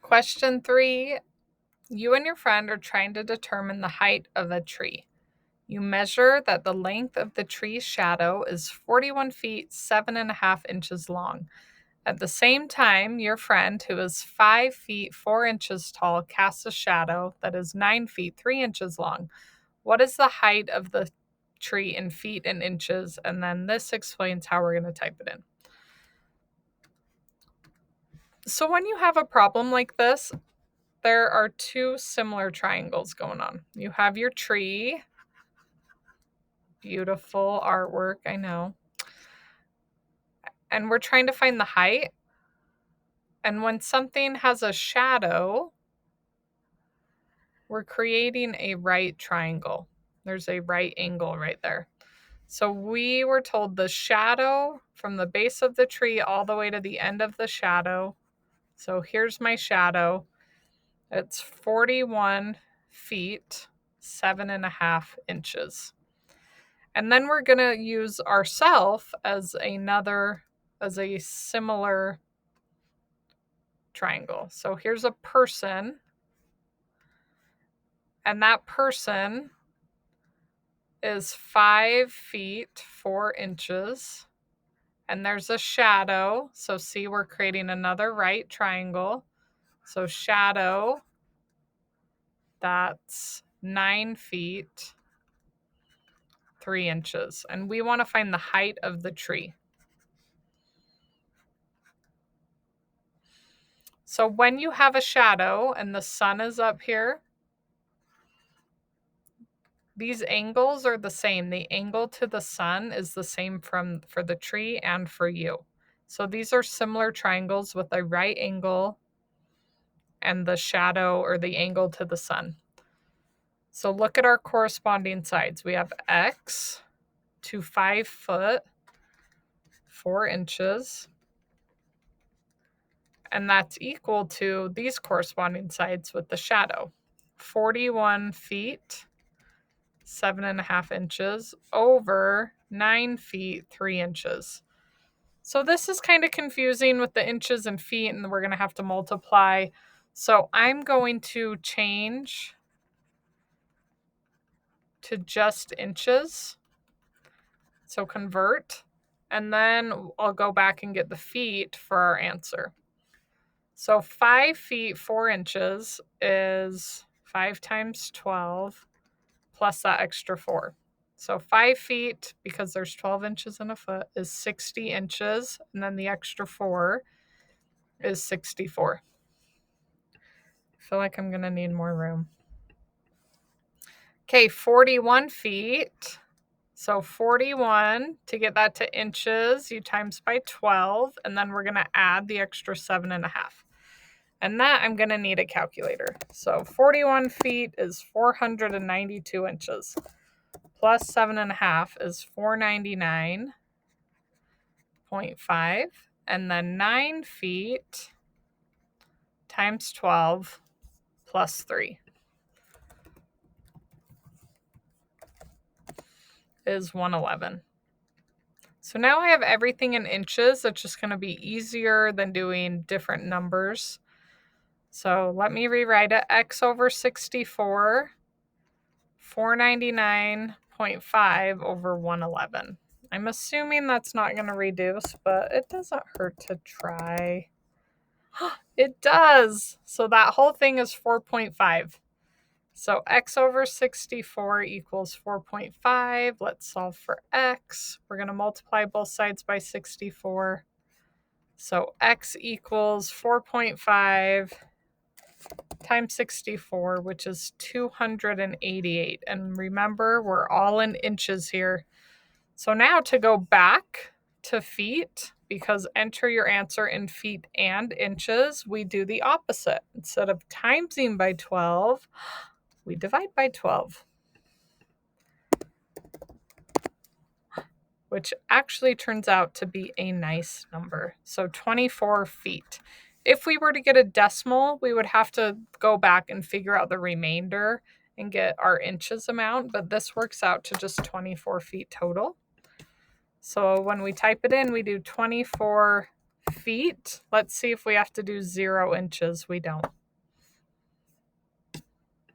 Question 3. You and your friend are trying to determine the height of a tree. You measure that the length of the tree's shadow is 41 feet 7.5 inches long. At the same time, your friend, who is 5 feet 4 inches tall, casts a shadow that is 9 feet 3 inches long. What is the height of the tree in feet and inches? And then this explains how we're going to type it in. So when you have a problem like this, there are two similar triangles going on. You have your tree. Beautiful artwork, I know. And we're trying to find the height. And when something has a shadow, we're creating a right triangle. There's a right angle right there. So we were told the shadow from the base of the tree all the way to the end of the shadow. So here's my shadow. It's 41 feet 7.5 inches. And then we're going to use ourself as a similar triangle. So here's a person, and that person is 5 feet 4 inches. And there's a shadow. So see, we're creating another right triangle. So shadow, that's 9 feet 3 inches. And we want to find the height of the tree. So when you have a shadow and the sun is up here, these angles are the same. The angle to the sun is the same for the tree and for you. So these are similar triangles with a right angle and the shadow or the angle to the sun. So look at our corresponding sides. We have x to 5 foot 4 inches. And that's equal to these corresponding sides with the shadow. 41 feet 7.5 inches over 9 feet 3 inches. So this is kind of confusing with the inches and feet, and we're going to have to multiply. So I'm going to change to just inches. So convert, and then I'll go back and get the feet for our answer. So 5 feet 4 inches is 5 times 12 plus that extra 4. So 5 feet, because there's 12 inches in a foot, is 60 inches. And then the extra 4 is 64. I feel like I'm going to need more room. Okay, 41 feet. So 41, to get that to inches, you times by 12. And then we're going to add the extra 7.5. And that I'm going to need a calculator. So 41 feet is 492 inches. Plus 7.5 is 499.5. And then 9 feet times 12 plus 3 is 111. So now I have everything in inches. It's just going to be easier than doing different numbers. So let me rewrite it. X over 64, 499.5 over 111. I'm assuming that's not going to reduce, but it doesn't hurt to try. It does. So that whole thing is 4.5. So x over 64 equals 4.5. Let's solve for x. We're going to multiply both sides by 64. So x equals 4.5 times 64, which is 288. And remember, we're all in inches here. So now to go back to feet, because enter your answer in feet and inches, we do the opposite. Instead of timesing by 12, we divide by 12, which actually turns out to be a nice number. So 24 feet. If we were to get a decimal, we would have to go back and figure out the remainder and get our inches amount, but this works out to just 24 feet total. So when we type it in, we do 24 feet. Let's see if we have to do 0 inches. We don't.